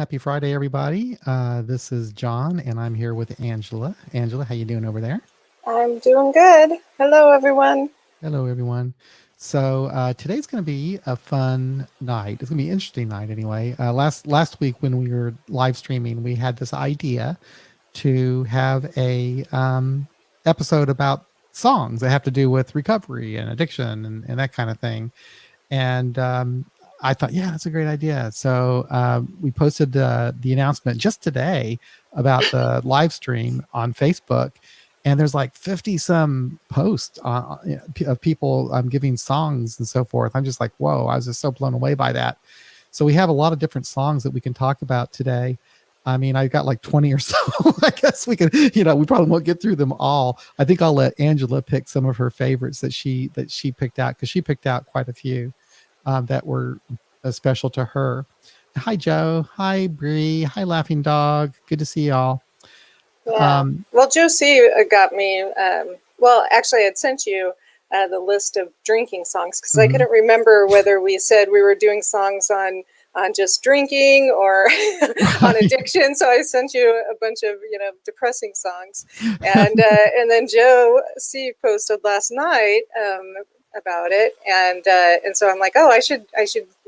Happy Friday, everybody. This is John, and I'm here with Angela. Angela, how you doing over there? I'm doing good. Hello, everyone. Hello, everyone. So today's going to be a fun night. It's going to be an interesting night, anyway. Last week when we were live streaming, we had this idea to have a episode about songs that have to do with recovery and addiction and that kind of thing. And I thought, yeah, that's a great idea. So we posted the announcement just today about the live stream on Facebook. And there's like 50 some posts of people giving songs and so forth. I'm just like, whoa, I was just so blown away by that. So we have a lot of different songs that we can talk about today. I mean, I've got like 20 or so. I guess we could, we probably won't get through them all. I think I'll let Angela pick some of her favorites that she picked out, because she picked out quite a few that were special to her. Hi, Joe. Hi, Bree. Hi, Laughing Dog. Good to see y'all. Yeah. Well, Josie got me. Well, actually, I'd sent you the list of drinking songs because I couldn't remember whether we said we were doing songs on just drinking or on addiction. So I sent you a bunch of depressing songs, and then Joe C posted last night about it, and so I'm like, oh, I should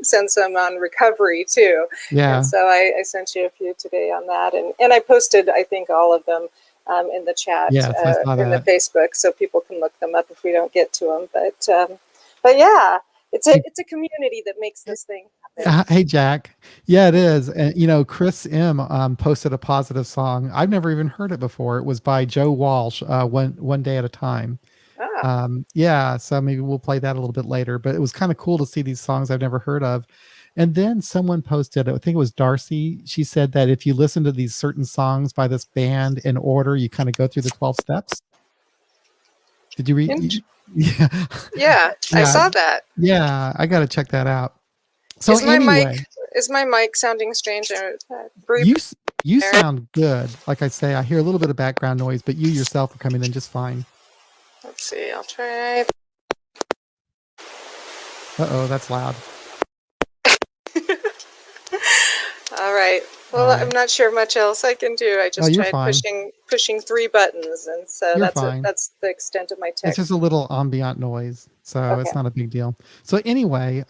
send some on recovery too. Yeah. And so I sent you a few today on that, and I posted, I think, all of them in the chat, yes, in the Facebook, so people can look them up if we don't get to them. But yeah, it's a community that makes this thing happen. Hey, Jack. Yeah, it is. And Chris M posted a positive song. I've never even heard it before. It was by Joe Walsh, One Day at a Time. Yeah, so maybe we'll play that a little bit later, but it was kind of cool to see these songs I've never heard of. And then someone posted, I think it was Darcy, she said that if you listen to these certain songs by this band in order, you kind of go through the 12 steps. Did you read? Yeah, I saw that. Yeah, I got to check that out. So is my mic sounding strange? You sound good. Like I say, I hear a little bit of background noise, but you yourself are coming in just fine. Let's see, I'll try. Uh-oh, that's loud. All right. Well, I'm not sure much else I can do. I just tried pushing 3 buttons, and so that's the extent of my tech. It's just a little ambient noise, so It's not a big deal. So anyway,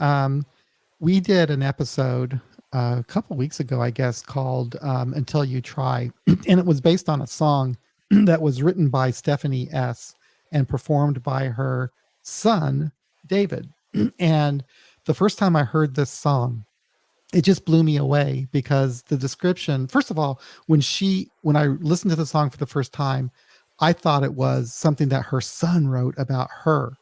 we did an episode a couple weeks ago, I guess, called Until You Try, and it was based on a song that was written by Stephanie S. and performed by her son, David. And the first time I heard this song, it just blew me away, because the description, first of all, when I listened to the song for the first time, I thought it was something that her son wrote about her.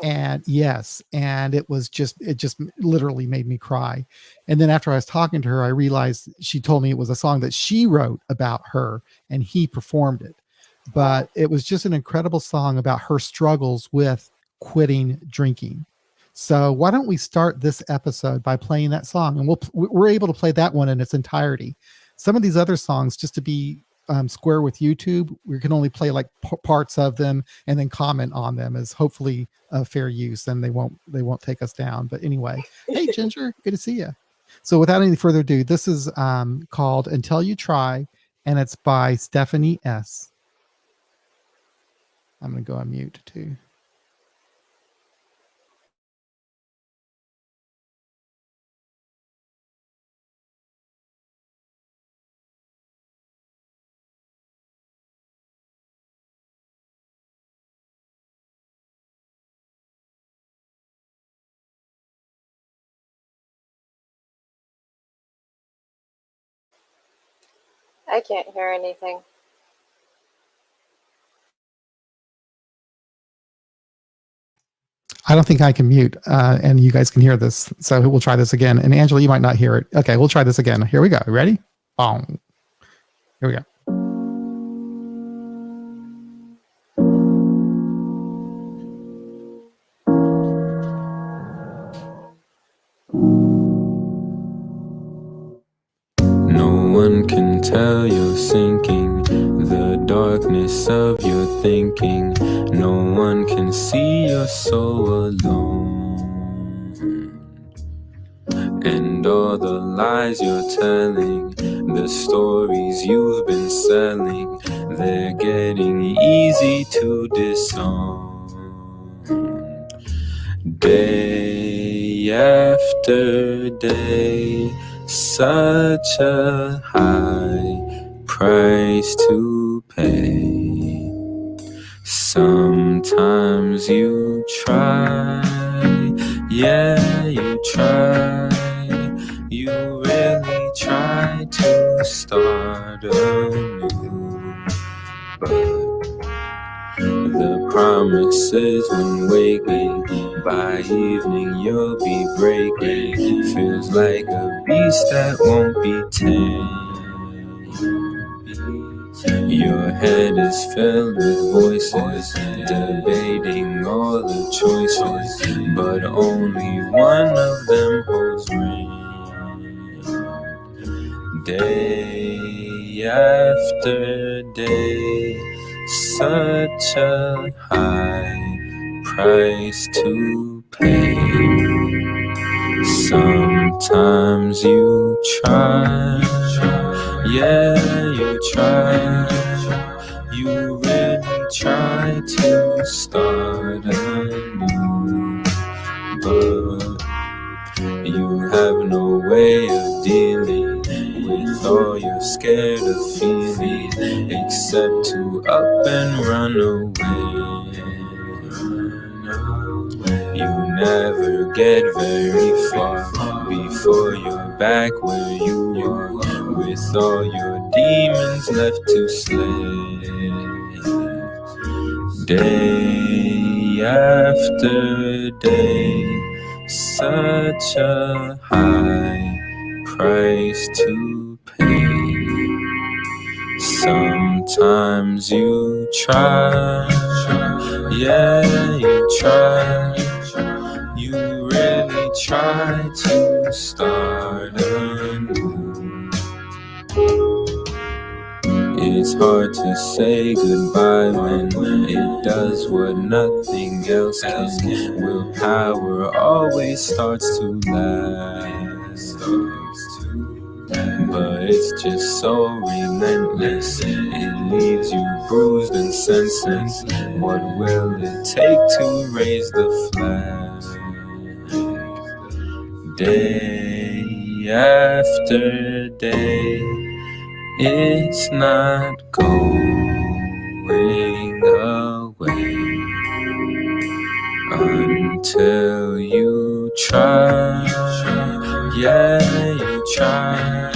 And yes, and it just literally made me cry. And then after I was talking to her, I realized she told me it was a song that she wrote about her and he performed it. But it was just an incredible song about her struggles with quitting drinking. So why don't we start this episode by playing that song, and we're able to play that one in its entirety. Some of these other songs, just to be square with YouTube, we can only play like parts of them and then comment on them as hopefully fair use, and they won't take us down. But anyway, hey Ginger, good to see you. So without any further ado, this is called Until You Try, and it's by Stephanie S. I'm going to go on mute too. I can't hear anything. I don't think I can mute, and you guys can hear this. So we'll try this again. And Angela, you might not hear it. Okay, we'll try this again. Here we go. Ready? Boom. Here we go. No one can tell you're sinking, the darkness of your thinking. No one can see you're so alone. And all the lies you're telling, the stories you've been selling, they're getting easy to disown. Day after day, such a high price to pay. Sometimes you try, yeah, you try, you really try to start anew. But the promises when waking, by evening you'll be breaking. Feels like a beast that won't be tamed. Your head is filled with voices, debating all the choices, but only one of them holds reign. Day after day, such a high price to pay. Sometimes you try, yeah, you try, you really try to start anew, but you have no way of dealing with all you're scared of feeling, except to up and run away. You never get very far before you're back where you were, with all your demons left to slay. Day after day, such a high price to pay. Sometimes you try, yeah, you try, you really try to start anew. It's hard to say goodbye when it does what nothing else can. Willpower always starts to last, but it's just so relentless. It leaves you bruised and senseless. What will it take to raise the flag? Day after day, it's not going away until you try. Yeah, you try.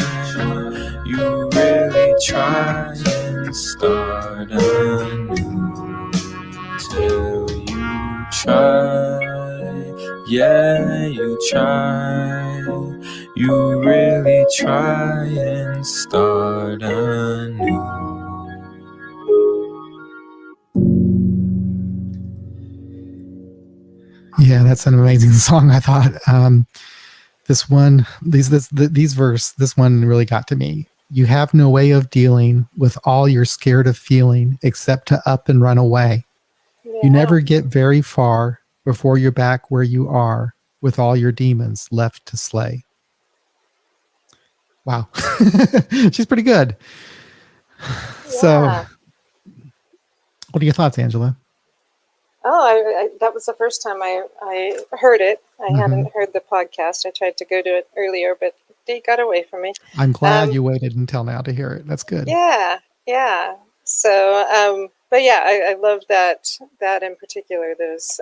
You really try and start anew. Till you try. Yeah, you try. You really try and start anew. Yeah, that's an amazing song. I thought this one really got to me. You have no way of dealing with all you're scared of feeling except to up and run away. Yeah. You never get very far before you're back where you are with all your demons left to slay. Wow. She's pretty good. So, what are your thoughts, Angela? Oh, that was the first time I heard it. I hadn't heard the podcast. I tried to go to it earlier, but they got away from me. I'm glad you waited until now to hear it. That's good. Yeah. So, but yeah, I love that in particular, those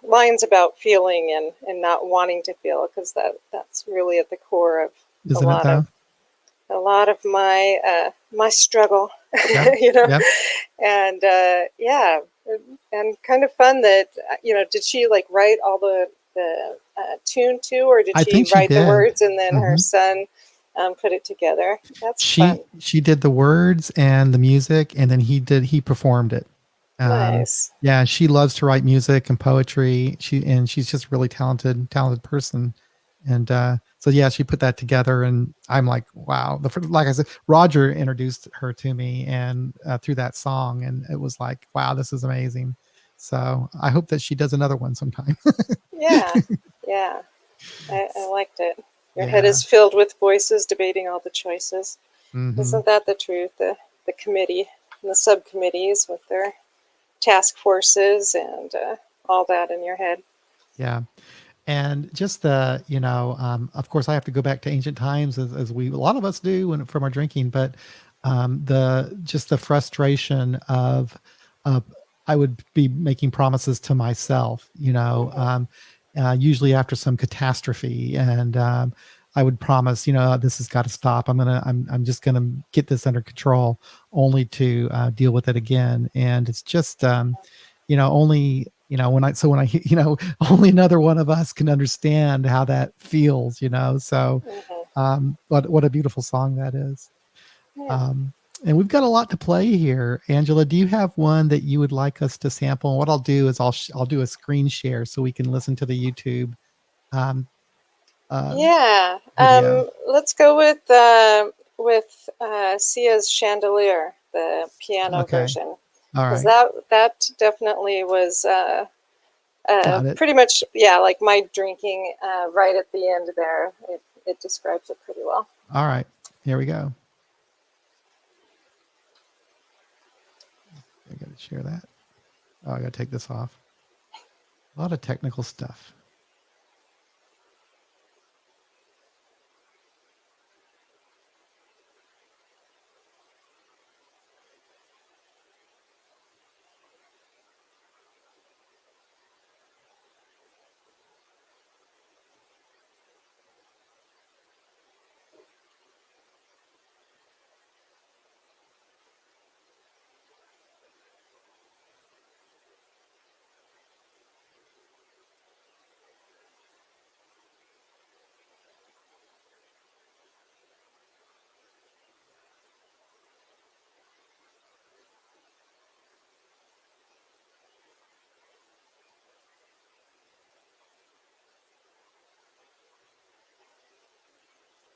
lines about feeling and not wanting to feel, because that's really at the core of a lot of my my struggle. Yeah, you know. Yeah. And and kind of fun that, you know, did she like write all the tune too, or did she write the words and then her son put it together? That's fun. She did the words and the music, and then he performed it. Nice. Yeah, she loves to write music and poetry. She's just a really talented person. And so yeah, she put that together, and I'm like, wow. Like I said, Roger introduced her to me, and through that song, and it was like, wow, this is amazing. So I hope that she does another one sometime. Yeah, yeah. I liked it. Your head is filled with voices debating all the choices. Mm-hmm. Isn't that the truth? The committee and the subcommittees with their task forces and all that in your head. Yeah. And just the, of course, I have to go back to ancient times as a lot of us do from our drinking, but the frustration of I would be making promises to myself, usually after some catastrophe, and I would promise, this has got to stop. I'm just gonna get this under control, only to deal with it again. And it's just, only when I only another one of us can understand how that feels, so what a beautiful song that is. And we've got a lot to play here. Angela, do you have one that you would like us to sample? And what I'll do is I'll do a screen share so we can listen to the YouTube video. Let's go with Sia's Chandelier, the piano version. All right. That definitely was pretty much, like my drinking right at the end there. It describes it pretty well. All right, here we go. I got to share that. Oh, I got to take this off. A lot of technical stuff.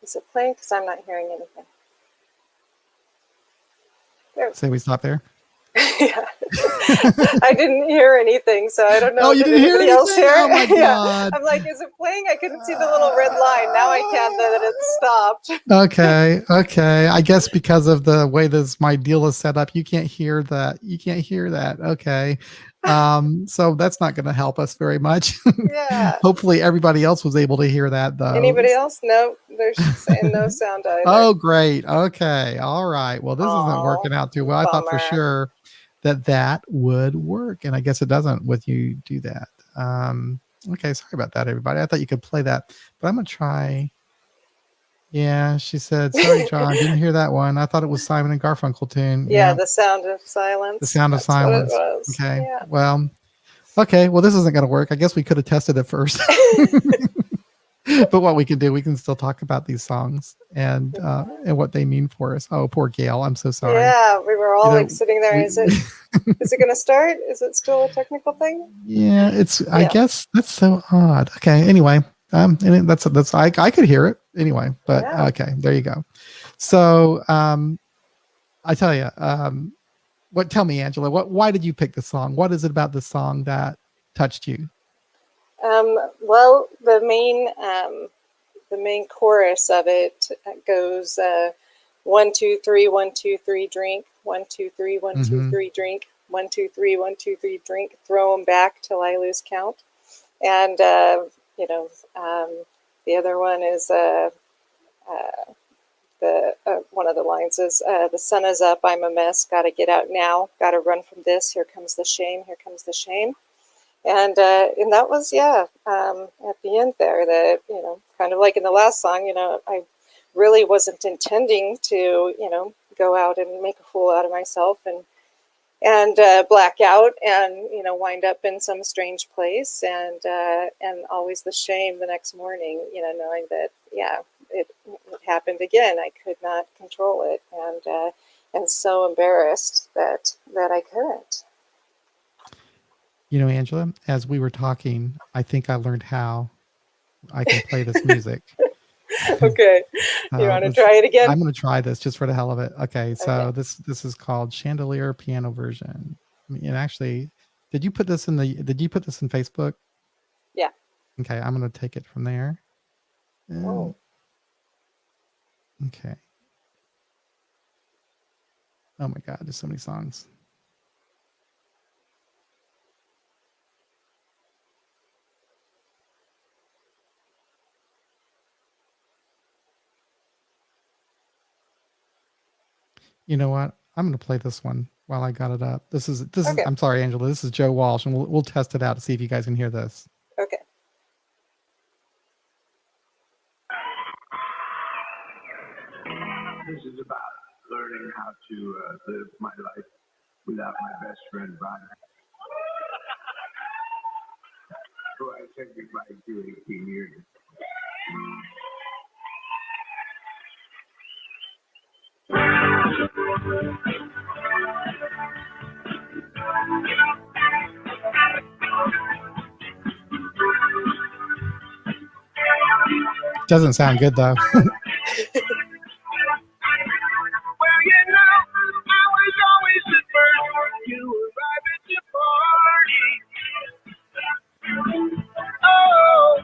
Is it playing? Because I'm not hearing anything. There. Say we stop there? Yeah. I didn't hear anything, so I don't know. Oh, you didn't hear anything? Else hear? Oh my God. I'm like, is it playing? I couldn't see the little red line. Now I can that it stopped. Okay. I guess because of the way my deal is set up, you can't hear that. Okay. So that's not going to help us very much. Yeah. Hopefully everybody else was able to hear that though. Anybody else? No, they're saying no sound either. Oh, great. Okay. All right. Well, this isn't working out too well. Bummer. I thought for sure that would work, and I guess it doesn't with you do that. Okay. Sorry about that, everybody. I thought you could play that, but I'm going to try. Yeah, she said, sorry, John, didn't hear that one. I thought it was Simon and Garfunkel tune. Yeah, the sound of silence. The sound of silence. What it was. Okay. Yeah. Well, this isn't going to work. I guess we could have tested it first. But what we can do, we can still talk about these songs and what they mean for us. Oh, poor Gail. I'm so sorry. Yeah, we were all like sitting there. Is it going to start? Is it still a technical thing? Yeah, I guess that's so odd. Okay. Anyway, and that's I could hear it anyway, but okay, there you go. So, I tell you, tell me, Angela, why did you pick the song? What is it about the song that touched you? Well, the main chorus of it goes 1 2 3 1 2 3 drink 1 2 3 1 2 3 drink 1 2 3 1 2 3 drink, throw them back till I lose count. And the other one is one of the lines is the sun is up, I'm a mess, gotta get out now, gotta run from this, here comes the shame, here comes the shame. And that was, at the end there, that, kind of like in the last song, I really wasn't intending to, go out and make a fool out of myself and black out and, wind up in some strange place and always the shame the next morning, knowing that, it happened again. I could not control it and so embarrassed that I couldn't. Angela, as we were talking, I think I learned how I can play this music. Okay. You want to try it again? I'm going to try this just for the hell of it. Okay. So this is called Chandelier piano version. And actually, Did you put this in Facebook? Yeah. Okay, I'm going to take it from there. Oh. Okay. Oh my God, there's so many songs. You know what? I'm going to play this one while I got it up. This is. Okay. I'm sorry, Angela. This is Joe Walsh, and we'll test it out to see if you guys can hear this. Okay. This is about learning how to live my life without my best friend, Bonnie. So I said goodbye to 18 years. Doesn't sound good though. Well, you know, I was always the first to arrive at the party. Oh,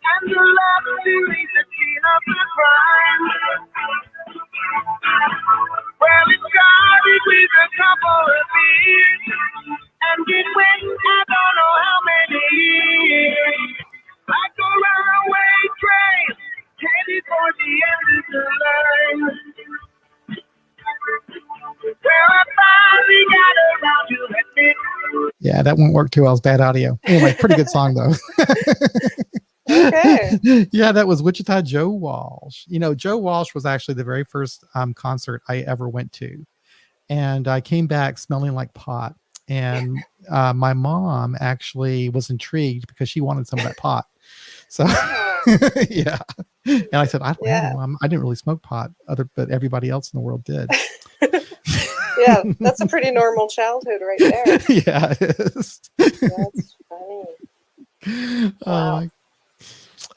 and the love to leave the scene of the crime. Well, it started with a couple of beers, and it went, I don't know how many years. Like a runaway train, headed for the end of the line. Well, I finally got around to admit. Yeah, that won't work too well. It's bad audio. Anyway, pretty good song though. Okay. Yeah, that was Wichita Joe Walsh. You know, Joe Walsh was actually the very first concert I ever went to, and I came back smelling like pot. And my mom actually was intrigued because she wanted some of that pot. So yeah, and I said, I don't have one. I didn't really smoke pot, but everybody else in the world did. Yeah, that's a pretty normal childhood right there. Yeah, it is. That's funny. Wow.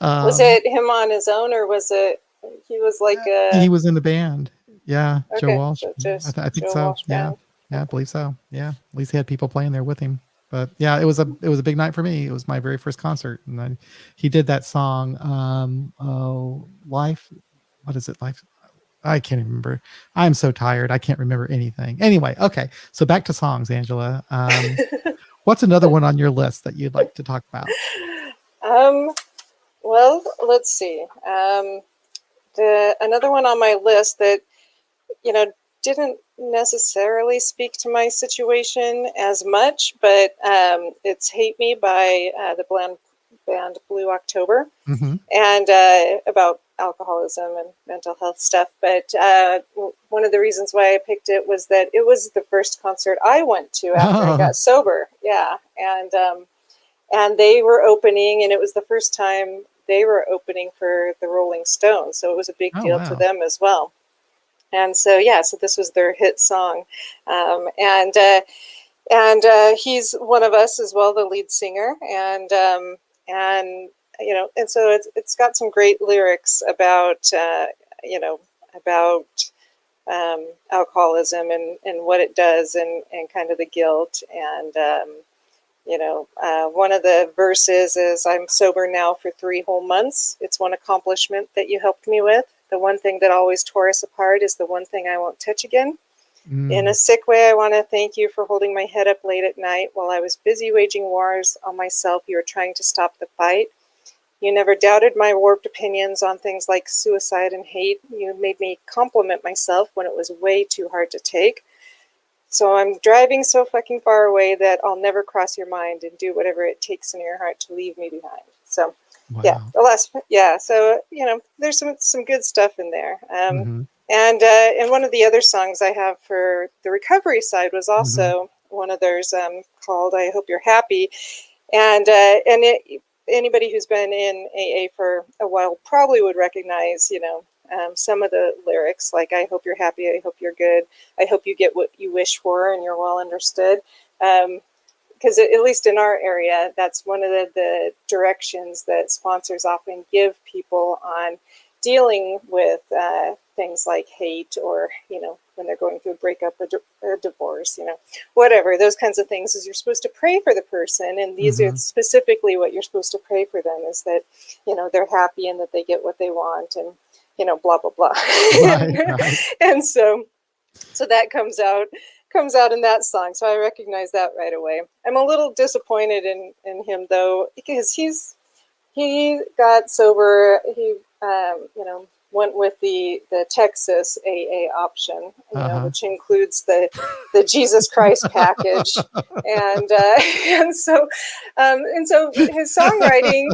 Was it him on his own, or was it he was like a? He was in the band. Yeah, Okay, Joe Walsh. so I think Joe so. Walsh Yeah, band. yeah, I believe so. Yeah, at least he had people playing there with him. But yeah, it was a big night for me. It was my very first concert, and he did that song, "Life." What is it? Life. I can't even remember. I'm so tired. I can't remember anything. Anyway, okay. So back to songs, Angela. What's another one on your list that you'd like to talk about? Well, let's see. Another one on my list that, didn't necessarily speak to my situation as much, but it's Hate Me by the band Blue October, and about alcoholism and mental health stuff. But one of the reasons why I picked it was that it was the first concert I went to after I got sober. Yeah. And they were opening, and it was the first time they were opening for the Rolling Stones. So it was a big deal to them as well. And so, so this was their hit song. And he's one of us as well, the lead singer. And so it's got some great lyrics about, alcoholism and what it does and kind of the guilt. And, one of the verses is, I'm sober now for 3 whole months. It's one accomplishment that you helped me with. The one thing that always tore us apart is the one thing I won't touch again. In a sick way, I want to thank you for holding my head up late at night while I was busy waging wars on myself. You were trying to stop the fight. You never doubted my warped opinions on things like suicide and hate. You made me compliment myself when it was way too hard to take. So I'm driving so fucking far away that I'll never cross your mind and do whatever it takes in your heart to leave me behind. So, so, there's some good stuff in there. And one of the other songs I have for the recovery side was also one of theirs called I Hope You're Happy. And anybody who's been in AA for a while probably would recognize, some of the lyrics, like I hope you're happy, I hope you're good, I hope you get what you wish for and you're well understood. Because at least in our area, that's one of the directions that sponsors often give people on dealing with things like hate, or when they're going through a breakup a divorce, whatever, those kinds of things, is you're supposed to pray for the person. And these are specifically what you're supposed to pray for them, is that, they're happy and that they get what they want, and, blah, blah, blah. Right. And so that comes out in that song. So I recognize that right away. I'm a little disappointed in him, though, because he got sober. He, went with the Texas AA option, which includes the Jesus Christ package, and so his songwriting,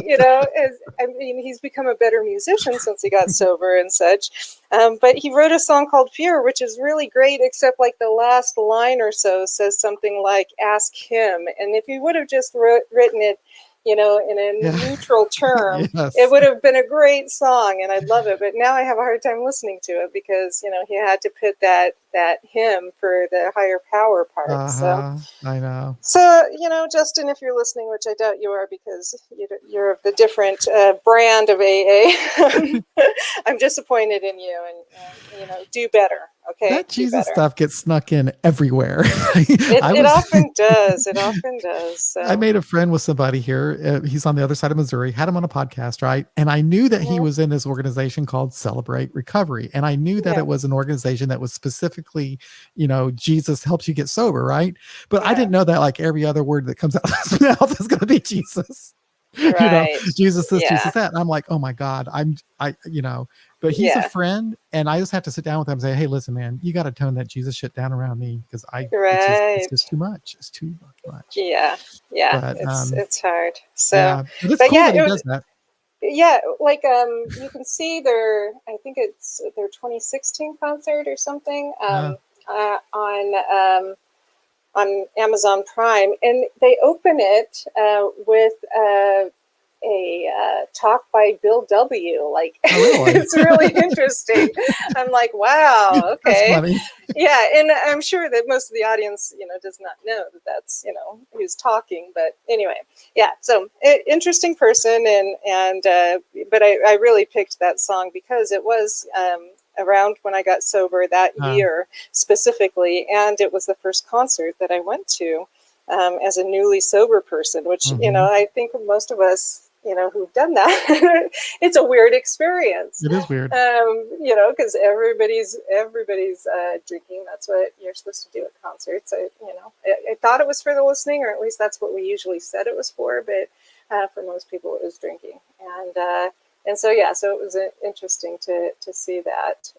he's become a better musician since he got sober and such. But he wrote a song called Fear, which is really great, except like the last line or so says something like "Ask Him," and if he would have just written it, in a neutral term, it would have been a great song, and I'd love it. But now I have a hard time listening to it because, he had to put that hymn for the higher power part. So I know. So, Justin, if you're listening, which I doubt you are because you're of the different brand of AA, I'm disappointed in you, and do better. Okay. That Jesus stuff gets snuck in everywhere. It often does. It often does. So. I made a friend with somebody here. He's on the other side of Missouri, had him on a podcast, right? And I knew that he was in this organization called Celebrate Recovery. And I knew that it was an organization that was specifically, Jesus helps you get sober, right? But I didn't know that like every other word that comes out of his mouth is going to be Jesus. Right. Jesus this, Jesus that. And I'm like, oh my God, but he's a friend, and I just have to sit down with him and say, hey, listen, man, you got to tone that Jesus shit down around me, because it's just too much. It's too much. Yeah. But, it's hard. So, yeah. But it's cool that he does that. Yeah, like you can see I think it's their 2016 concert or something on Amazon Prime, and they open it with a talk by Bill W. Like, really? It's really interesting. I'm like, wow, okay. Yeah, and I'm sure that most of the audience, does not know that that's, who's talking. But anyway, yeah, so interesting person, and but I really picked that song because it was around when I got sober that year specifically, and it was the first concert that I went to as a newly sober person, which, I think most of us, who've done that, it's a weird experience. It is weird. Because everybody's drinking. That's what you're supposed to do at concerts. I thought it was for the listening, or at least that's what we usually said it was for. But for most people, it was drinking. And so it was interesting to see that.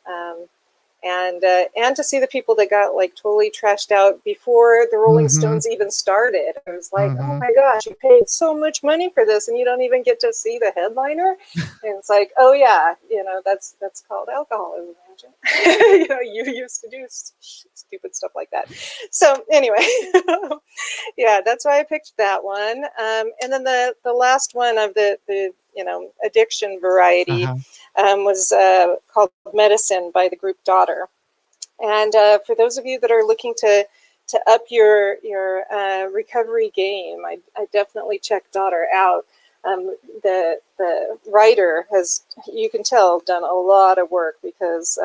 And to see the people that got like totally trashed out before the Rolling Stones even started. I was like, oh my gosh, you paid so much money for this and you don't even get to see the headliner. And it's like, oh yeah, that's called alcoholism. You used to do stupid stuff like that. So anyway, yeah, that's why I picked that one. And then the last one of the addiction variety was called Medicine by the group Daughter. And for those of you that are looking to up your recovery game, I definitely check Daughter out. The writer has, you can tell, done a lot of work, because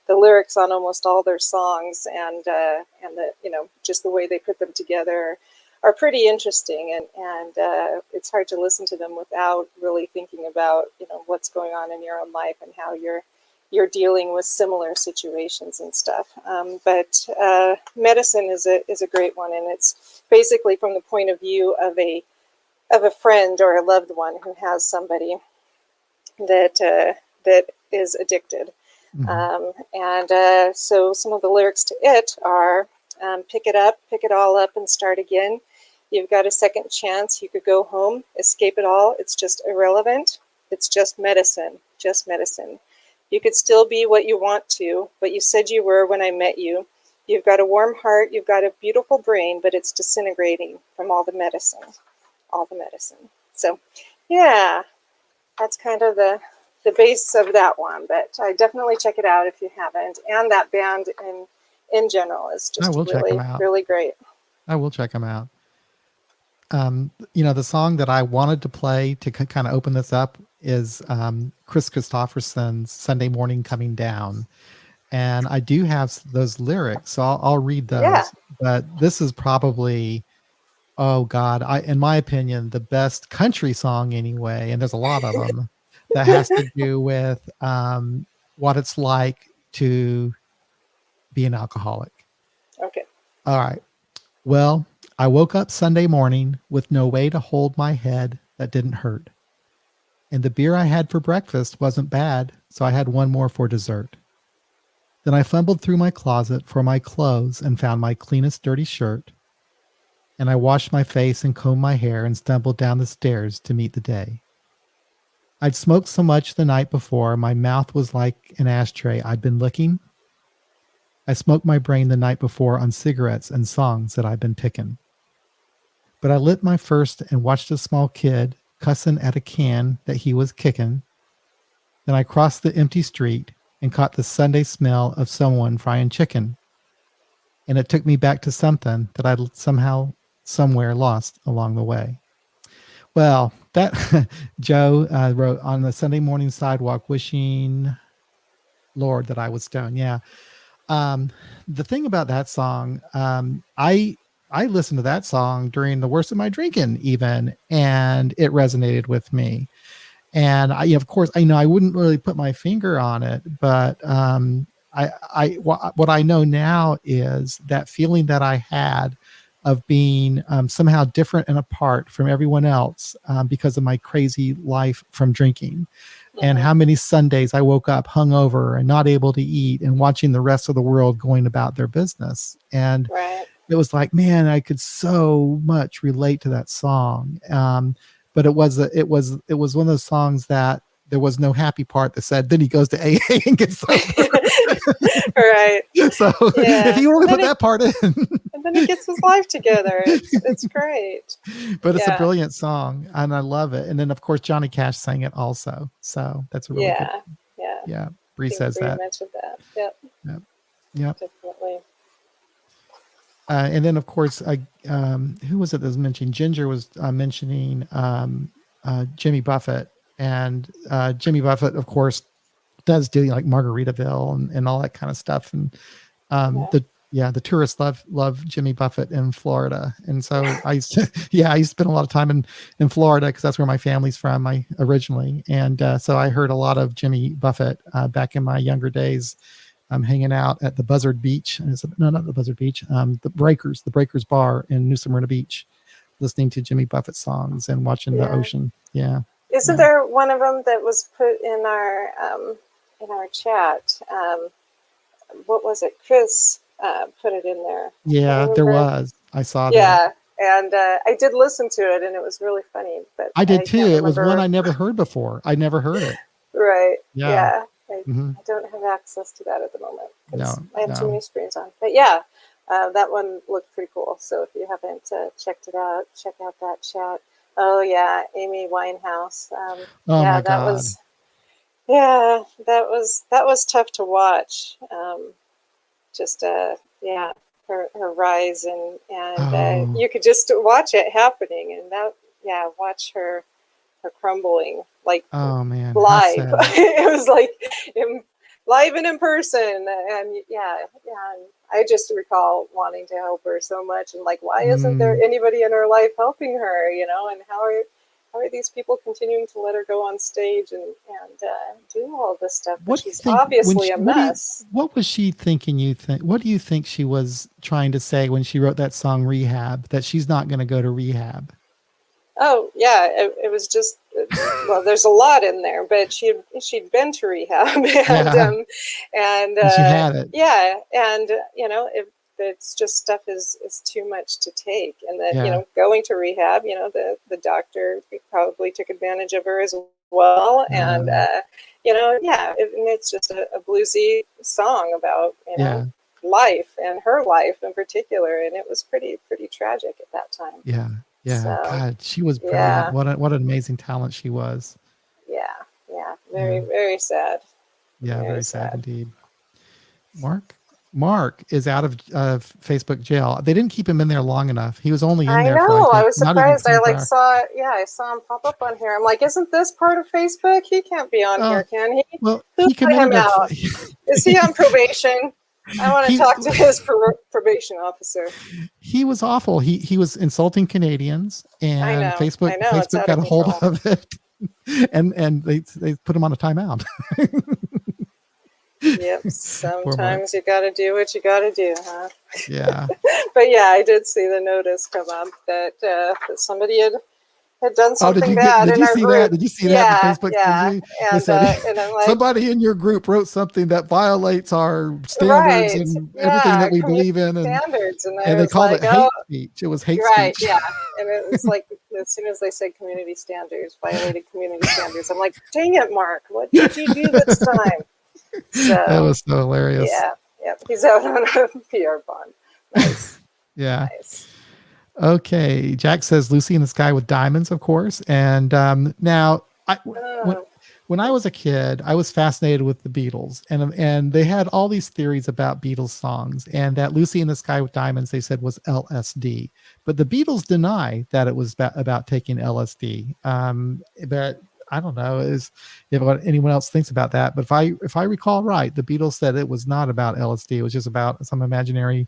the lyrics on almost all their songs and the just the way they put them together are pretty interesting, and it's hard to listen to them without really thinking about what's going on in your own life and how you're dealing with similar situations and stuff. But Medicine is a great one, and it's basically from the point of view of a friend or a loved one who has somebody that is addicted. So some of the lyrics to it are, pick it up, pick it all up and start again. You've got a second chance. You could go home, escape it all. It's just irrelevant. It's just medicine, just medicine. You could still be what you want to, but you said you were when I met you. You've got a warm heart. You've got a beautiful brain, but it's disintegrating from all the medicine. So yeah, that's kind of the base of that one, but I definitely check it out if you haven't. And that band in general is just really great. I will check them out. The song that I wanted to play to kind of open this up is Christopherson's Sunday Morning Coming Down. and I do have those lyrics, so I'll read those. Yeah. But this is probably, oh God, in my opinion, the best country song anyway, and there's a lot of them that has to do with what it's like to be an alcoholic. Okay. All right. Well, I woke up Sunday morning with no way to hold my head that didn't hurt. And the beer I had for breakfast wasn't bad, so I had one more for dessert. Then I fumbled through my closet for my clothes and found my cleanest dirty shirt. And I washed my face and combed my hair and stumbled down the stairs to meet the day. I'd smoked so much the night before, my mouth was like an ashtray I'd been licking. I smoked my brain the night before on cigarettes and songs that I'd been picking. But I lit my first and watched a small kid cussing at a can that he was kicking. Then I crossed the empty street and caught the Sunday smell of someone frying chicken. And it took me back to something that I'd somehow, somewhere lost along the way. Well, that Joe wrote on the Sunday morning sidewalk, wishing, Lord, that I was stoned. Yeah. The thing about that song, I listened to that song during the worst of my drinking even, and it resonated with me. And of course, I wouldn't really put my finger on it, but what I know now is that feeling that I had of being somehow different and apart from everyone else because of my crazy life from drinking. And how many Sundays I woke up hungover and not able to eat and watching the rest of the world going about their business. And it was like, man, I could so much relate to that song. But it was one of those songs that there was no happy part that said, then he goes to AA and gets sober. Right. So if you want to put that part in. And then he gets his life together. It's great. But it's a brilliant song, and I love it. And then, of course, Johnny Cash sang it also. So that's a really good. Yeah. Bree says that. Mentioned that. Yep. Definitely. And then, of course, who was it that was mentioning? Ginger was mentioning Jimmy Buffett. And Jimmy Buffett, of course, does do like Margaritaville and all that kind of stuff. And the tourists love Jimmy Buffett in Florida. And so I used to spend a lot of time in Florida because that's where my family's from originally. And so I heard a lot of Jimmy Buffett back in my younger days. I'm hanging out at the Buzzard Beach. No, not the Buzzard Beach. The Breakers Bar in New Smyrna Beach, listening to Jimmy Buffett songs and watching the ocean. Yeah. Isn't there one of them that was put in our chat? What was it? Chris put it in there. Yeah, there was. I saw that. Yeah, and I did listen to it, and it was really funny. But I did too. It was one I never heard before. I never heard it. Right. Yeah. I don't have access to that at the moment because I have too many screens on. But that one looked pretty cool. So if you haven't checked it out, check out that chat. Oh yeah, Amy Winehouse. My God. That was tough to watch. Her rise and you could just watch it happening and watch her crumbling like live. It was like live and in person, and and I just recall wanting to help her so much, and like, why isn't there anybody in her life helping her? And how are these people continuing to let her go on stage and do all this stuff? But she's obviously a mess. What was she thinking? What do you think she was trying to say when she wrote that song Rehab? That she's not going to go to rehab? Oh yeah, it was just there's a lot in there, but she'd been to rehab and she had it. Yeah, and if it's just stuff is too much to take, and that going to rehab, the doctor probably took advantage of her as well, and it's just a bluesy song about life and her life in particular, and it was pretty tragic at that time. Yeah. God, she was brilliant. What an amazing talent she was. Yeah. Very sad. Yeah, very sad indeed. Mark, Mark is out of Facebook jail. They didn't keep him in there long enough. He was only in I there for know. I like was not even surprised. I 24 like hours. I saw him pop up on here. I'm like, isn't this part of Facebook? He can't be on here, can he? Well, Who he let him committed out? Is he on probation? I want to talk to his probation officer. He was awful. He was insulting Canadians, and I know. It's Facebook out got of a hold control. of it, and they put him on a timeout. Yep. Poor Mark. Sometimes you got to do what you got to do, huh? Yeah. But yeah, I did see the notice come up that somebody had done something bad did in you our see group. that? Did you see that in Facebook? Yeah. They said And I'm like, somebody in your group wrote something that violates our standards right, and everything that we community believe in, standards, and I and they was called like, it hate speech. It was hate right, speech. yeah, and it was like as soon as they said community standards, violated community standards, I'm like, dang it, Mark, what did you do this time? That So was so hilarious. yeah, he's out on a PR bond. Nice. Yeah. Nice. Okay. Jack says Lucy in the Sky with Diamonds, of course. And now, when I was a kid, I was fascinated with the Beatles, and they had all these theories about Beatles songs, and that Lucy in the Sky with Diamonds, they said, was LSD. But the Beatles deny that it was about taking LSD. But I don't know if what anyone else thinks about that. But if I recall right, the Beatles said it was not about LSD. It was just about some imaginary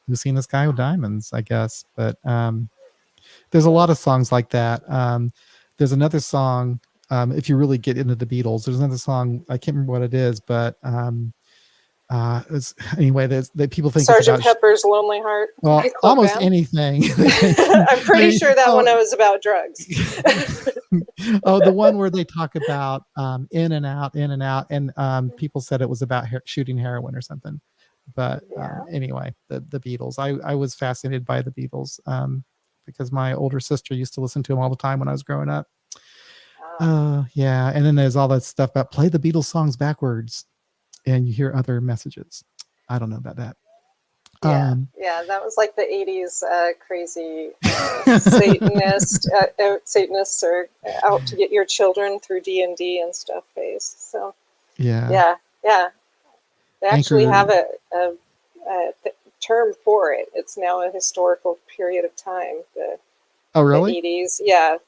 Lucy in the Sky with Diamonds, I guess. But there's a lot of songs like that. There's another song, if you really get into the Beatles, there's another song, I can't remember what it is, but anyway, that people think Sgt. it's about Pepper's Lonely Heart. well, almost anything. I'm pretty sure that one was about drugs. Oh, the one where they talk about in and out, and people said it was about shooting heroin or something. But anyway, the Beatles. I was fascinated by the Beatles because my older sister used to listen to them all the time when I was growing up. Yeah, and then there's all that stuff about play the Beatles songs backwards, and you hear other messages. I don't know about that. Yeah, that was like the 80s crazy Satanists are out to get your children through D&D and stuff phase. So yeah. They actually have a term for it. It's now a historical period of time. Oh, really? The 80s,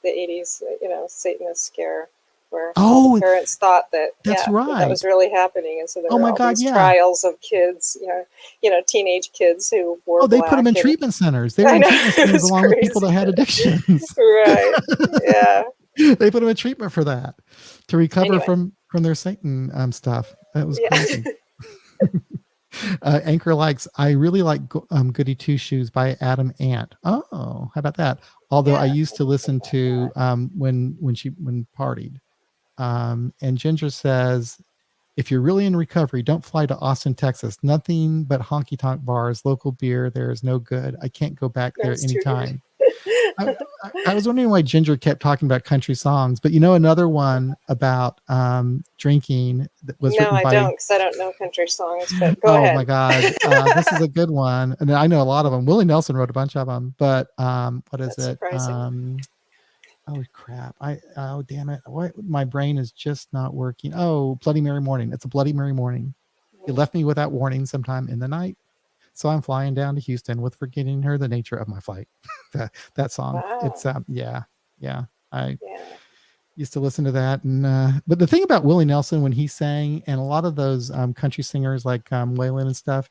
the 80s, Satanist scare, where parents thought that that was really happening, and so there were all these trials of kids, teenage kids who wore black. They put them in treatment centers. They were in treatment centers along with people that had addictions. Right. Yeah. They put them in treatment for that, to recover from their Satan stuff. That was crazy. Anchor likes, I really like Goody Two Shoes by Adam Ant. Oh, how about that? Although I used to listen to when partied. And Ginger says, if you're really in recovery, don't fly to Austin, Texas. Nothing but honky tonk bars, local beer. There is no good. I can't go back there anytime. I was wondering why Ginger kept talking about country songs, but another one about drinking that was written by... No, I don't, because I don't know country songs, but go ahead. Oh my God. This is a good one. And I know a lot of them. Willie Nelson wrote a bunch of them, but what is it? Surprising. Oh crap. Oh damn it. My brain is just not working. Oh, Bloody Mary Morning. It's a Bloody Mary Morning. It left me without warning sometime in the night. So I'm flying down to Houston with forgetting her the nature of my flight. that song. Wow. It's I used to listen to that. And but the thing about Willie Nelson when he sang, and a lot of those country singers like Waylon and stuff,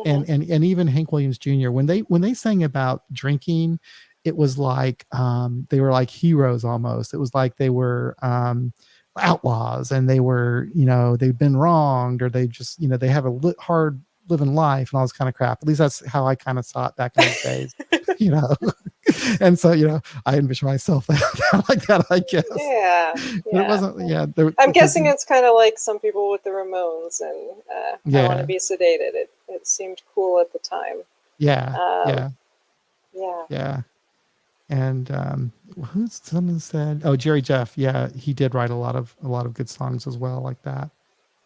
and even Hank Williams Jr. when they sang about drinking, it was like they were like heroes almost. It was like they were outlaws, and they were they've been wronged, or they just they have a hard living life and all this kind of crap. At least that's how I kind of saw it back in those days. And so I envision myself like that, I guess. But it wasn't. I'm guessing it's kind of like some people with the Ramones and I Want to Be Sedated. It seemed cool at the time. Yeah. And someone said, oh, Jerry Jeff, he did write a lot of good songs as well, like that.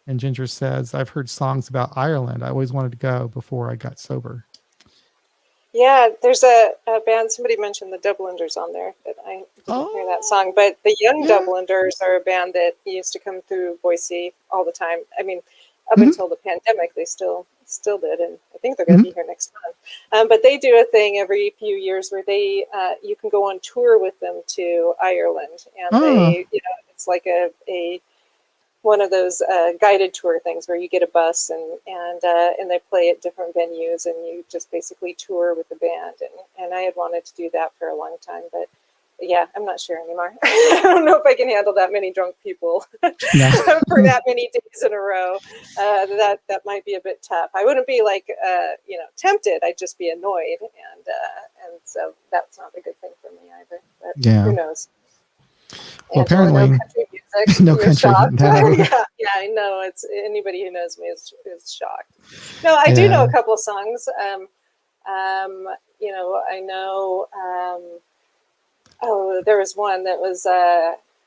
And Ginger says, I've heard songs about Ireland. I always wanted to go before I got sober. Yeah, there's a band, somebody mentioned the Dubliners on there, but I didn't hear that song. But the Young Dubliners are a band that used to come through Boise all the time. I mean, up Mhm. until the pandemic, they still did, and I think they're going to Mhm. be here next month. But they do a thing every few years where they you can go on tour with them to Ireland, and Oh, it's like a one of those guided tour things where you get a bus and they play at different venues, and you just basically tour with the band. And I had wanted to do that for a long time, but yeah, I'm not sure anymore. I don't know if I can handle that many drunk people no. for that many days in a row. That might be a bit tough. I wouldn't be like tempted. I'd just be annoyed, and so that's not a good thing for me either. But who Yeah. knows? Well, Angela, no apparently, country music. no You're country. shocked. No. Yeah, I know. It's anybody who knows me is shocked. No, I do know Yeah. a couple of songs. I know. Oh, there was one that was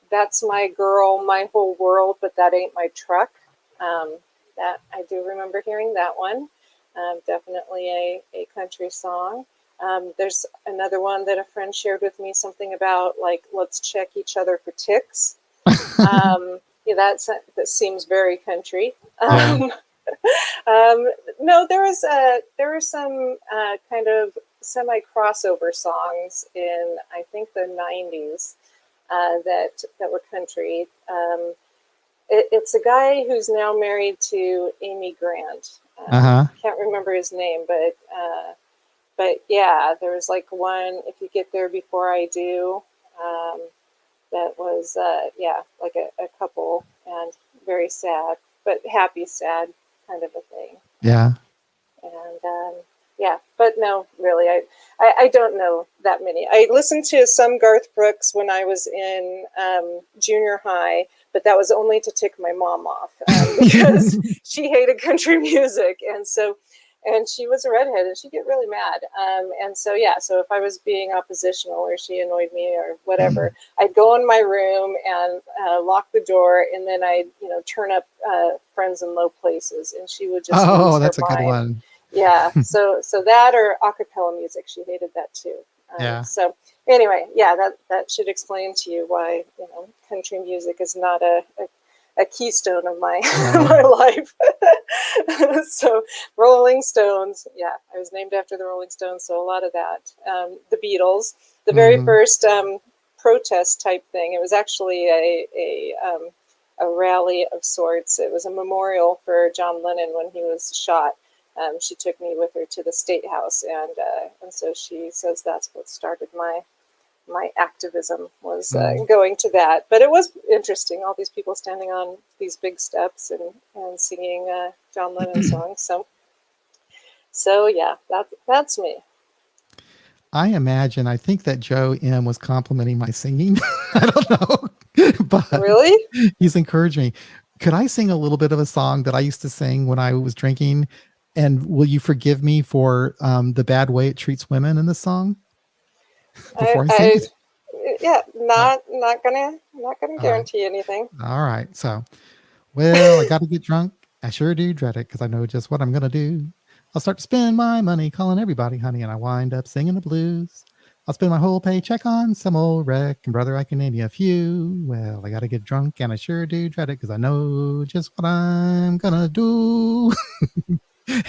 "That's My Girl, My Whole World, but That Ain't My Truck." That I do remember hearing that one. Definitely a country song. There's another one that a friend shared with me, something about like let's check each other for ticks. Yeah, that seems very country. Yeah. No, there were some kind of semi crossover songs in I think the '90s that were country. It's a guy who's now married to Amy Grant. Uh-huh. Can't remember his name, but yeah, there was like one, "If You Get There Before I Do," that was like a couple, and very sad, but happy sad kind of a thing. Yeah. And yeah, but no, really, I don't know that many. I listened to some Garth Brooks when I was in junior high, but that was only to tick my mom off because she hated country music, and she was a redhead, and she'd get really mad. And so yeah, so if I was being oppositional or she annoyed me or whatever, I'd go in my room and lock the door, and then I'd turn up Friends in Low Places, and she would just Oh, lose her that's a good mind. one. Yeah, so that or a cappella music, she hated that too. Yeah. So anyway, yeah, that should explain to you why country music is not a keystone of my my life. So Rolling Stones, yeah, I was named after the Rolling Stones, so a lot of that. The Beatles, the very first protest type thing. It was actually a rally of sorts. It was a memorial for John Lennon when he was shot. She took me with her to the State House, and so she says that's what started my activism was going to that. But it was interesting, all these people standing on these big steps and singing John Lennon songs. So yeah, that's me. I think that Joe M was complimenting my singing. I don't know, but Really? he's encouraged me. Could I sing a little bit of a song that I used to sing when I was drinking? And will you forgive me for the bad way it treats women in the song before I sing it? Yeah, Uh, not gonna all right. guarantee anything. All right. So, well, I got to get drunk. I sure do dread it because I know just what I'm going to do. I'll start to spend my money calling everybody honey, and I wind up singing the blues. I'll spend my whole paycheck on some old wreck, and brother, I can name you a few. Well, I got to get drunk, and I sure do dread it because I know just what I'm going to do.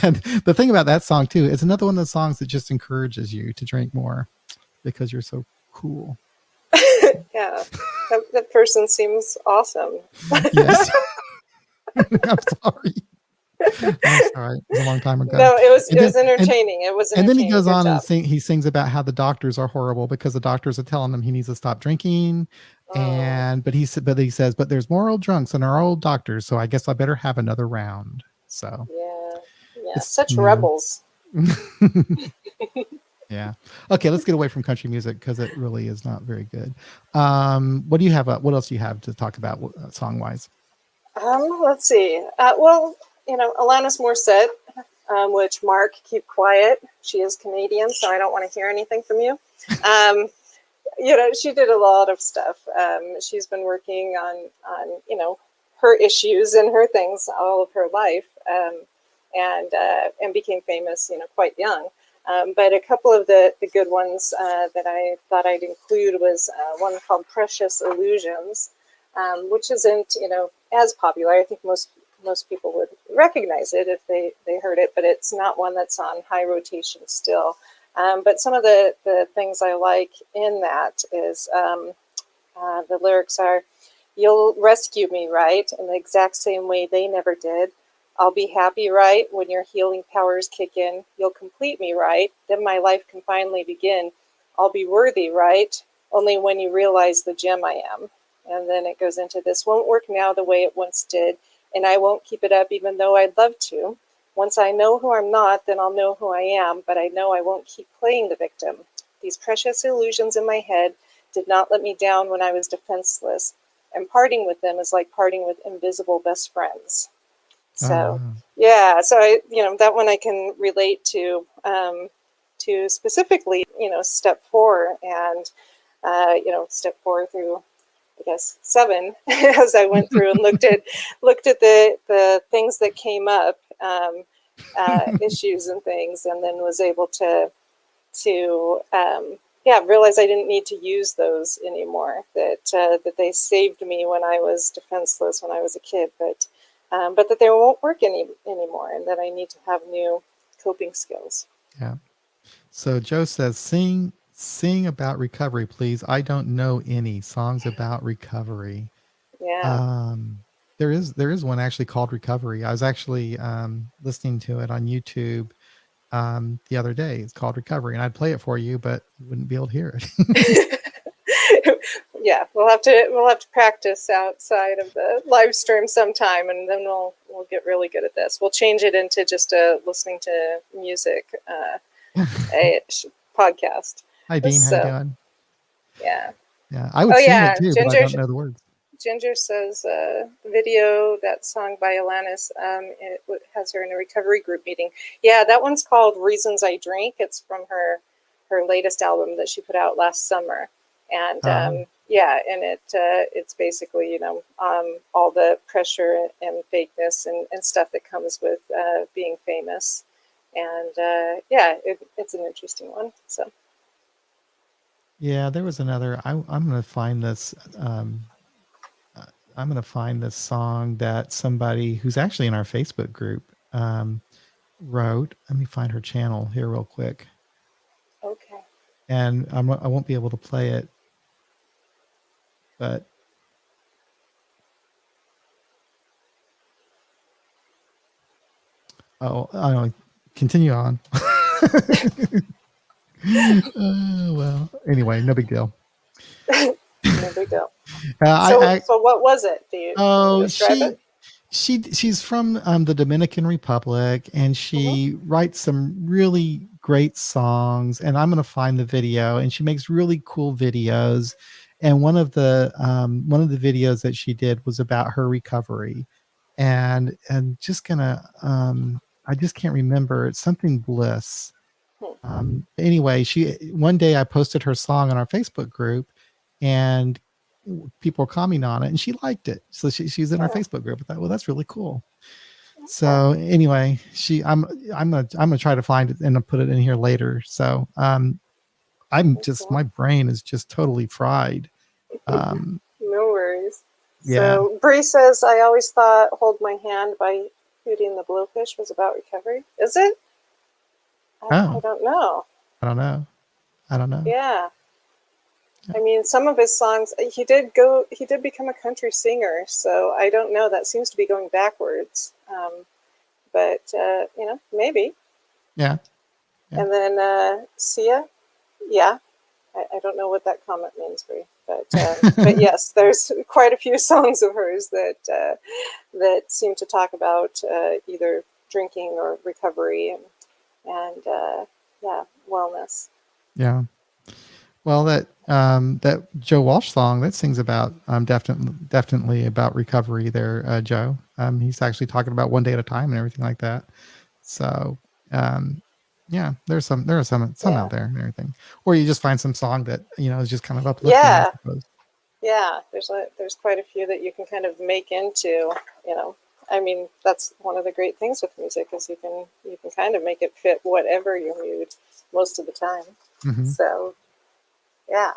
And the thing about that song, too, it's another one of the songs that just encourages you to drink more because you're so cool. Yeah, that person seems awesome. Yes. I'm sorry. I'm sorry. It was a long time ago. No, it was And entertaining. It was and then he entertaining. goes Good on and job. he sings about how the doctors are horrible because the doctors are telling him he needs to stop drinking. But he says, but there's more old drunks than our old doctors, so I guess I better have another round. So Yeah, it's such rebels. Yeah. Okay, let's get away from country music because it really is not very good. What do you have? What else do you have to talk about song wise? Let's see. Well, Alanis Morissette, which Mark, keep quiet. She is Canadian, so I don't want to hear anything from you. She did a lot of stuff. She's been working on her issues and her things all of her life, and became famous, quite young. But a couple of the good ones that I thought I'd include was one called Precious Illusions, which isn't, as popular. I think most people recognize it if they heard it, but it's not one that's on high rotation still. But some of the things I like in that is the lyrics are, "You'll rescue me, right, in the exact same way they never did. I'll be happy, right, when your healing powers kick in. You'll complete me, right, then my life can finally begin. I'll be worthy, right, only when you realize the gem I am." And then it goes into, "This won't work now the way it once did, and I won't keep it up even though I'd love to. Once I know who I'm not, then I'll know who I am, but I know I won't keep playing the victim. These precious illusions in my head did not let me down when I was defenseless, and parting with them is like parting with invisible best friends." So, yeah, so that one I can relate to specifically, step 4 and, step 4 through, I guess, 7, as I went through and looked at the things that came up, issues and things, and then was able to realize I didn't need to use those anymore. That they saved me when I was defenseless when I was a kid, but that they won't work anymore, and that I need to have new coping skills. Yeah. So Joe says, sing about recovery, please. I don't know any songs about recovery. Yeah. There is one actually called Recovery. I was actually listening to it on YouTube the other day. It's called Recovery, and I'd play it for you, but you wouldn't be able to hear it. Yeah, we'll have to practice outside of the live stream sometime, and then we'll get really good at this. We'll change it into just a listening to music podcast. Hi, Dean. How you doing? Yeah. Yeah, I would sing it too, but I don't know the words. Ginger says video, that song by Alanis, it has her in a recovery group meeting. Yeah, that one's called Reasons I Drink. It's from her latest album that she put out last summer. And and it's basically, all the pressure and fakeness and stuff that comes with being famous. And it's an interesting one. So. Yeah, there was another. I'm going to find this. I'm going to find this song that somebody who's actually in our Facebook group wrote. Let me find her channel here real quick. Okay. And I won't be able to play it, but I don't know. Continue on. Well, anyway, no big deal. No big deal. So what was it? Do you describe it? She's from the Dominican Republic, and she writes some really great songs. And I'm going to find the video. And she makes really cool videos. And one of the videos that she did was about her recovery, and just gonna I just can't remember. It's something Bliss. Anyway, one day I posted her song on our Facebook group, and people were commenting on it, and she liked it. So she's in our Facebook group. I thought, well, that's really cool. So anyway, I'm gonna try to find it and I'll put it in here later. So my brain is just totally fried. No worries. Yeah. So Bree says, I always thought "Hold My Hand" by Hootie and the Blowfish was about recovery. Is it? I don't know. I don't know. Yeah. I mean, some of his songs, he did become a country singer, so I don't know. That seems to be going backwards. But maybe. Yeah. And then Sia, yeah. I don't know what that comment means, Bree. But yes, there's quite a few songs of hers that seem to talk about either drinking or recovery and wellness. Yeah. Well, that Joe Walsh song that sings about definitely about recovery there, Joe. He's actually talking about one day at a time and everything like that. So yeah, there are some out there and everything. Or you just find some song that is just kind of uplifting. Yeah. I suppose. Yeah, there's quite a few that you can kind of make into, I mean, that's one of the great things with music is you can kind of make it fit whatever your mood most of the time. Mm-hmm. So, yeah.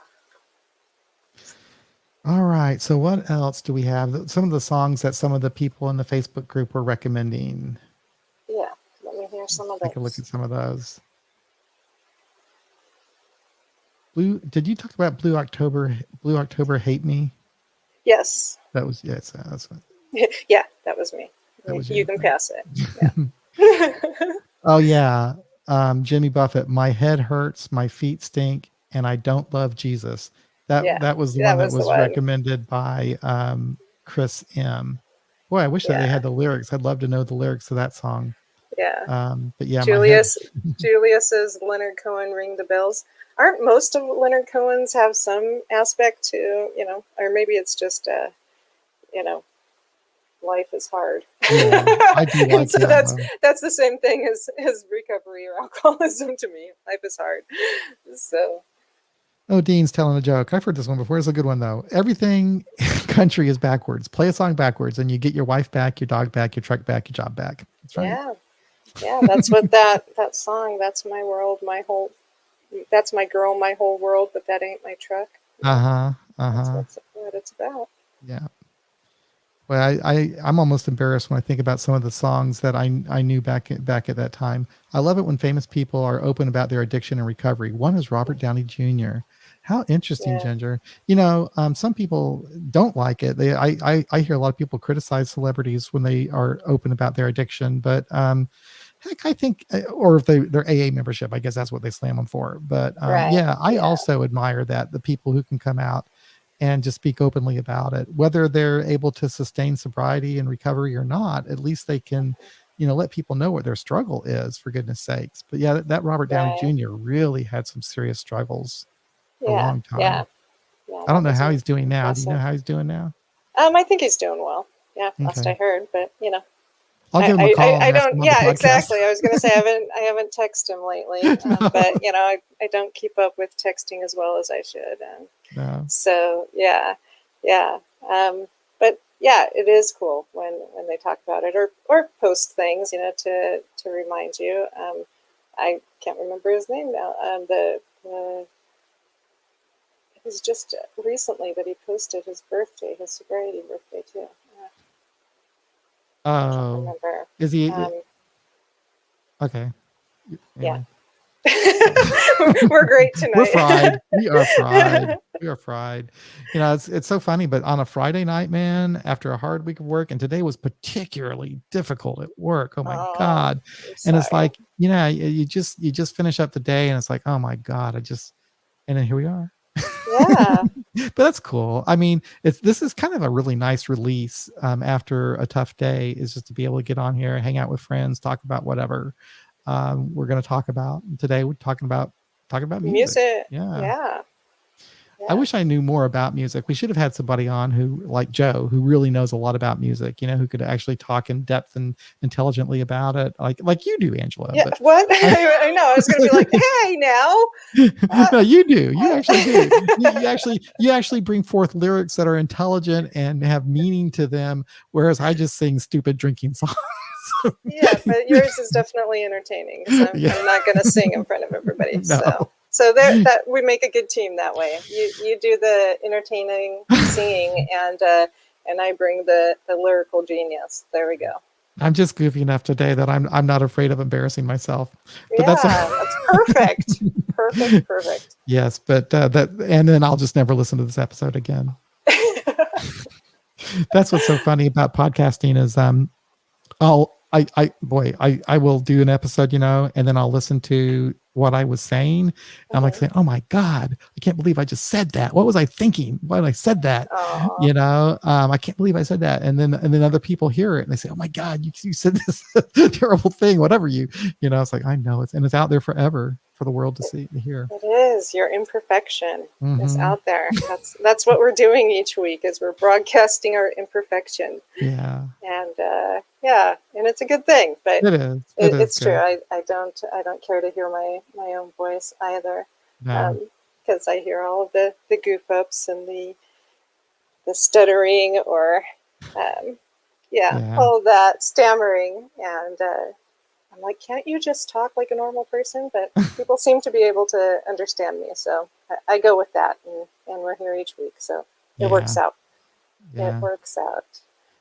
All right. So what else do we have? Some of the songs that some of the people in the Facebook group were recommending. Yeah, let me hear some of Take a look those. at some of those. Blue. Did you talk about Blue October? Blue October Hate Me. Yes. That was yes. That's what. Yeah, that was me. That was You you. can Right? pass it. Yeah. Oh yeah. Jimmy Buffett. My head hurts. My feet stink, and I don't love Jesus. Yeah, That was the that one that was the was one. recommended by Chris M. Boy, I wish that they Yeah, had the lyrics. I'd love to know the lyrics to that song. yeah. But yeah, my head. Julius says Leonard Cohen ring the bells. Aren't most of Leonard Cohen's have some aspect to, or maybe it's just you know, life is hard. Yeah, I do And like so him. that's the same thing as recovery or alcoholism to me. Life is hard. So Oh, Dean's telling a joke. I've heard this one before. It's a good one though. Everything country is backwards. Play a song backwards, and you get your wife back, your dog back, your truck back, your job back. That's right. yeah. Yeah, that's what that song, that's my world, that's my girl, my whole world, but that ain't my truck. That's what it's about. Yeah. Well, I'm almost embarrassed when I think about some of the songs that I knew back at that time. I love it when famous people are open about their addiction and recovery. One is Robert Downey Jr. How interesting, Yeah. Ginger. Some people don't like it. I hear a lot of people criticize celebrities when they are open about their addiction, but heck, I think, or if their AA membership, I guess that's what they slam them for. But Right. yeah, I Yeah. also admire that the people who can come out and just speak openly about it, whether they're able to sustain sobriety and recovery or not. At least they can, let people know what their struggle is, for goodness sakes. But yeah, that Robert Downey Right. Jr. really had some serious struggles for a Yeah. long time. Yeah. I don't That know was how he's doing now. Do you know impressive. how he's doing now? I think he's doing well. Yeah, last Okay. I heard, but I'll give him a call I and ask don't. him on the Yeah, podcast. exactly. I was going to say I haven't texted him lately, No. but I don't keep up with texting as well as I should, and No. so yeah. But yeah, it is cool when they talk about it or post things, to remind you. I can't remember his name now. It was just recently that he posted his birthday, his sobriety birthday too. I can't Oh, remember. is he okay? Yeah. Anyway. We're great tonight. We're fried. We are fried. We are fried. It's so funny, but on a Friday night, man, after a hard week of work, and today was particularly difficult at work. Oh my God. And it's like, you just finish up the day and it's like, oh my God, and then here we are. Yeah. But that's cool. I mean, this is kind of a really nice release after a tough day, is just to be able to get on here, hang out with friends, talk about whatever we're going to talk about today. We're talking about music. Yeah. I wish I knew more about music. We should have had somebody on who, like Joe, who really knows a lot about music, who could actually talk in depth and intelligently about it, like you do, Angela. Yeah. But What? I know. I was going to be like, hey, now. No, you do. You actually do. You actually bring forth lyrics that are intelligent and have meaning to them, whereas I just sing stupid drinking songs. Yeah, but yours is definitely entertaining. I'm not going to sing in front of everybody. No. So that we make a good team that way. You do the entertaining singing, and I bring the lyrical genius. There we go. I'm just goofy enough today that I'm not afraid of embarrassing myself. But that's perfect. Perfect. Yes, but and then I'll just never listen to this episode again. That's what's so funny about podcasting is I will do an episode, and then I'll listen to what I was saying. And I'm like saying, oh my God, I can't believe I just said that. What was I thinking when I said that? I can't believe I said that. And then other people hear it and they say, oh my God, you said this terrible thing, whatever it's like, I know it's out there forever for the world to see, to hear. It is. Your imperfection is out there. That's what we're doing each week, is we're broadcasting our imperfection. Yeah. And it's a good thing, but it is. It's true. I don't care to hear my own voice either, because I hear all of the goof ups and the stuttering or all of that stammering, and I'm like, can't you just talk like a normal person? But people seem to be able to understand me, so I go with that, and we're here each week. So it works Yeah. out. It Yeah. works out.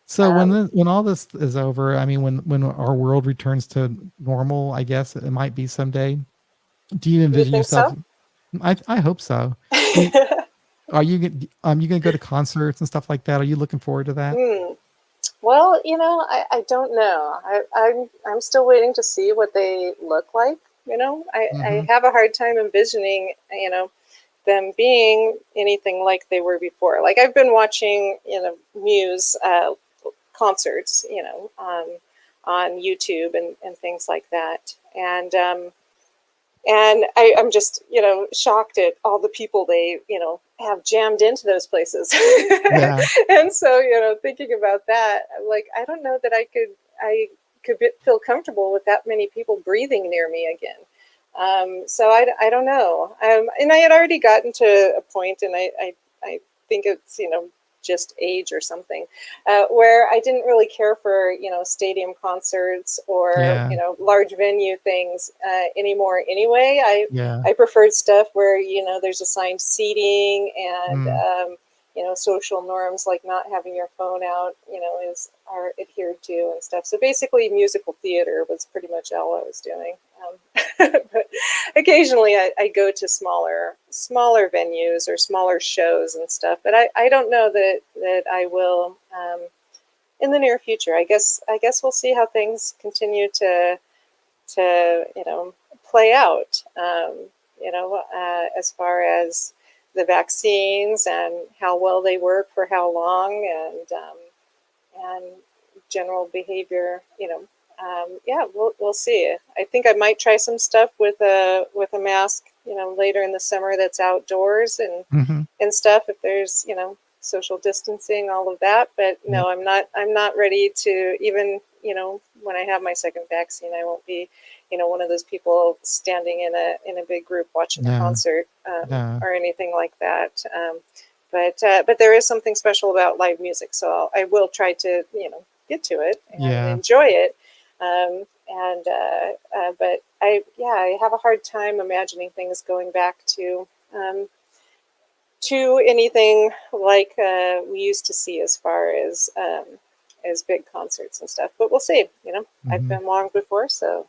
So when all this is over, I mean, when our world returns to normal, I guess it might be someday. Do you You envision think yourself? so? I hope so. Do are you going to go to concerts and stuff like that? Are you looking forward to that? Well, I don't know. I'm still waiting to see what they look like. I Hmm. have a hard time envisioning, them being anything like they were before. Like I've been watching, Muse concerts, on YouTube and things like that. And I'm just, shocked at all the people they, have jammed into those places. Yeah. And so, thinking about that, I'm like, I don't know that I could feel comfortable with that many people breathing near me again. So I don't know. And I had already gotten to a point, and I think it's, just age or something, where I didn't really care for, stadium concerts or, Yeah. large venue things anymore anyway. Yeah. I preferred stuff where, there's assigned seating and, Mm. social norms like not having your phone out, are adhered to and stuff. So basically musical theater was pretty much all I was doing. But occasionally I go to smaller venues or smaller shows and stuff, but I don't know that I will in the near future. I guess we'll see how things continue to play out. As far as the vaccines and how well they work for how long, and general behavior. Yeah, we'll see. I think I might try some stuff with a mask, later in the summer that's outdoors Hmm. and stuff. If there's social distancing, all of that. But Yep. no, I'm not ready to even when I have my second vaccine, I won't be one of those people standing in a big group watching a No. concert No. or anything like that. But there is something special about live music, so I will try to get to it and Yeah. enjoy it. But I have a hard time imagining things going back to anything like we used to see as far as big concerts and stuff. But we'll see. I've Hmm. been long before, so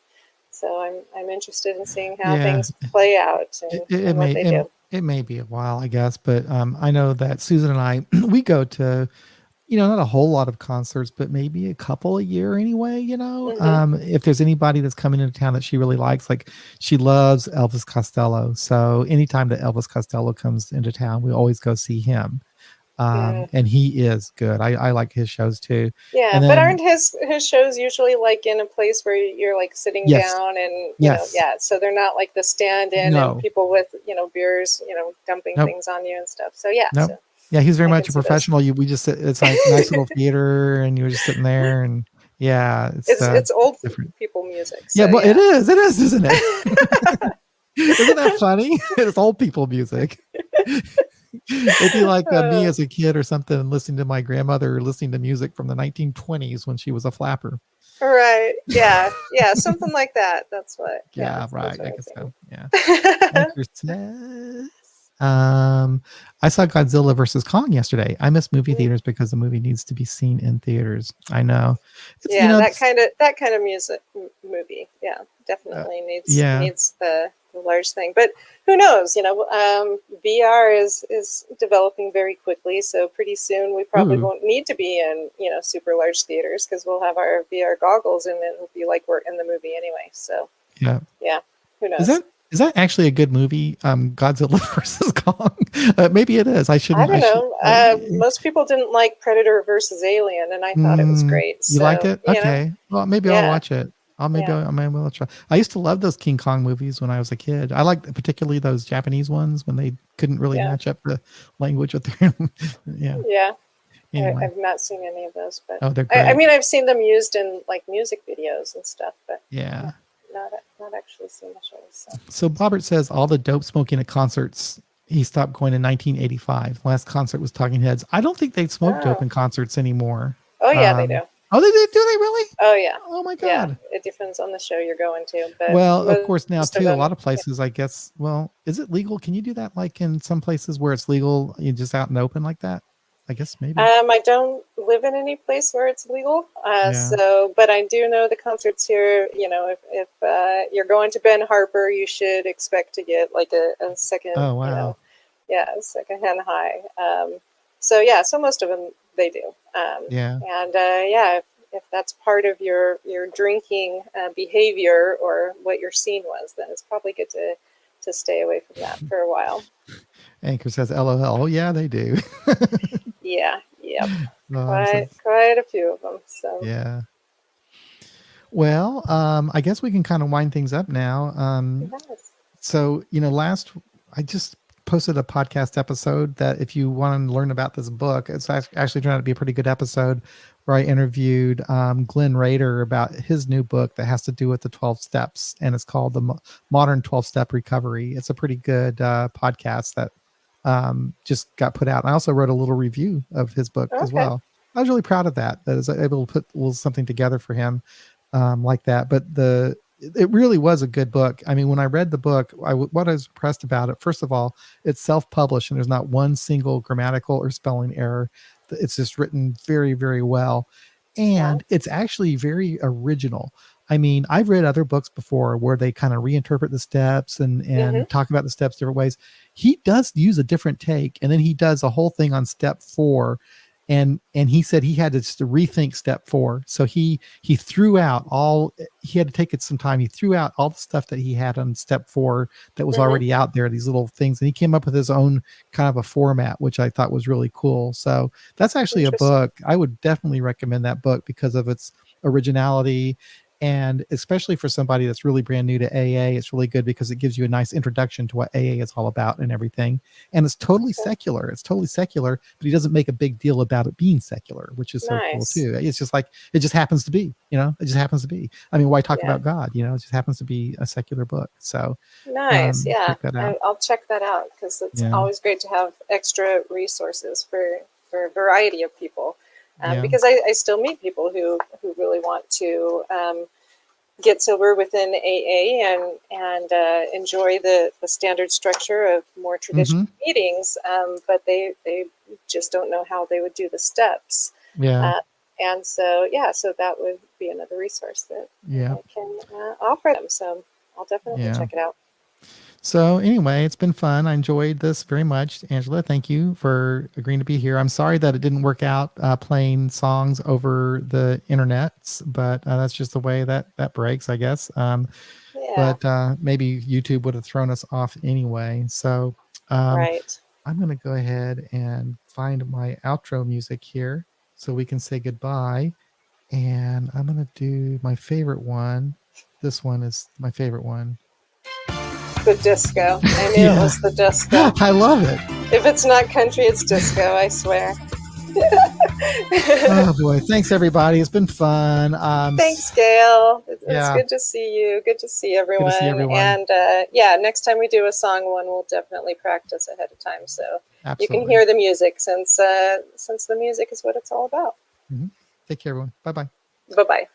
I'm interested in seeing how Yeah. things play out It, and, it, it and what may they it, do. it may be a while, I guess, but I know that Susan and I we go to not a whole lot of concerts, but maybe a couple a year anyway. Hmm. If there's anybody that's coming into town that she really likes, like she loves Elvis Costello, so anytime that Elvis Costello comes into town, we always go see him. Mm. And he is good. I like his shows too. Yeah, And but aren't then his shows usually like in a place where you're like sitting yes, down and yes, yeah, so they're not like the stand-in and no, people with beers dumping nope. things on you and stuff. So yeah, Nope. so Yeah, he's very I can much a see those. professional. We just sit, it's like nice little theater, and you're just sitting there, and yeah, It's old different. people music, Yeah, so well, yeah. it is, isn't it? Isn't that funny? It's old people music. It'd be like me Uh, as a kid or something, listening to my grandmother listening to music from the 1920s when she was a flapper. right, yeah, yeah, something like that. Yeah, That's right. what I I'm guess so. Yeah. thinking. Anchor says, I saw Godzilla versus Kong yesterday. I miss movie theaters because the movie needs to be seen in theaters. I know. It's Yeah, that kind of music movie. Yeah, uh, definitely needs yeah. needs the large thing. But who knows? VR is developing very quickly. So pretty soon we probably Ooh. won't need to be in super large theaters because we'll have our VR goggles and it'll be like we're in the movie anyway. So Yeah. yeah, who Is knows? that actually a good movie? Godzilla versus Kong. Maybe it is. I I shouldn't. don't I should. know. Most people didn't like Predator versus Alien, and I thought it was great. You like So it? Okay. Well, maybe I'll yeah, watch it. yeah. Maybe I'll try. I used to love those King Kong movies when I was a kid. I liked particularly those Japanese ones when they couldn't really Yeah. match up the language with their. Yeah. Yeah, Anyway. I've not seen any of those, but Oh, they're I great. mean, I've seen them used in like music videos and stuff, but Yeah. not actually seen the shows. So. So Bobbert says all the dope smoking at concerts. He stopped going in 1985. Last concert was Talking Heads. I don't think they smoke dope Oh, in concerts anymore. oh yeah, they do. Oh, they do. Do they really? Oh yeah, Oh my yeah. God. It depends on the show you're going to, but Well, of course now most of too, a them, lot of places, I guess. Well, is it legal? Can you do that like in some places where it's legal, you just out and open like that? I guess maybe. I don't live in any place where it's legal. So, but I do know the concerts here, if you're going to Ben Harper, you should expect to get like a second, Oh, wow. a secondhand high. So most of them, they do. Yeah. And if that's part of your drinking behavior or what your scene was, then it's probably good to stay away from that for a while. Anchor says, LOL. Oh, yeah, they do. Yeah. Yep. Awesome. Quite a few of them. So Yeah. Well, I guess we can kind of wind things up now. yes. So, I just posted a podcast episode that if you want to learn about this book, it's actually turned out to be a pretty good episode where I interviewed Glenn Rader about his new book that has to do with the 12 steps. And it's called The Modern 12-Step Recovery. It's a pretty good podcast that just got put out. And I also wrote a little review of his book as well. I was really proud of that I was able to put a little something together for him like that. But it really was a good book. I mean, when I read the book, what I was impressed about it, first of all, it's self-published and there's not one single grammatical or spelling error. It's just written very, very well. And it's actually very original. I mean, I've read other books before where they kind of reinterpret the steps and talk about the steps different ways. He does use a different take, and then he does a whole thing on step 4. And he said he had to just rethink step 4. So he threw out he had to take it some time. He threw out all the stuff that he had on step 4 that was already out there, these little things. And he came up with his own kind of a format, which I thought was really cool. So that's actually a book. I would definitely recommend that book because of its originality. And especially for somebody that's really brand new to AA, it's really good because it gives you a nice introduction to what AA is all about and everything. And it's totally secular. It's totally secular, but he doesn't make a big deal about it being secular, which is so cool too. It's just like, it just happens to be, it just happens to be. I mean, why talk about God? It just happens to be a secular book. So nice. Check that out. I'll check that out because it's always great to have extra resources for a variety of people. Because I still meet people who really want to get sober within AA and enjoy the standard structure of more traditional meetings, but they just don't know how they would do the steps. And so that would be another resource that I can offer them. So I'll definitely check it out. So anyway, it's been fun. I enjoyed this very much. Angela, thank you for agreeing to be here. I'm sorry that it didn't work out playing songs over the internet, but that's just the way that breaks, I guess. But maybe YouTube would have thrown us off anyway. So I'm going to go ahead and find my outro music here so we can say goodbye. And I'm going to do my favorite one. This one is my favorite one. The disco. I knew it was the disco. I love it. If it's not country, it's disco, I swear. Oh boy. Thanks everybody. It's been fun. Thanks, Gail. It's good to see you. Good to see everyone. And next time we do a song one, we'll definitely practice ahead of time. So you can hear the music since the music is what it's all about. Take care, everyone. Bye-bye. Bye-bye.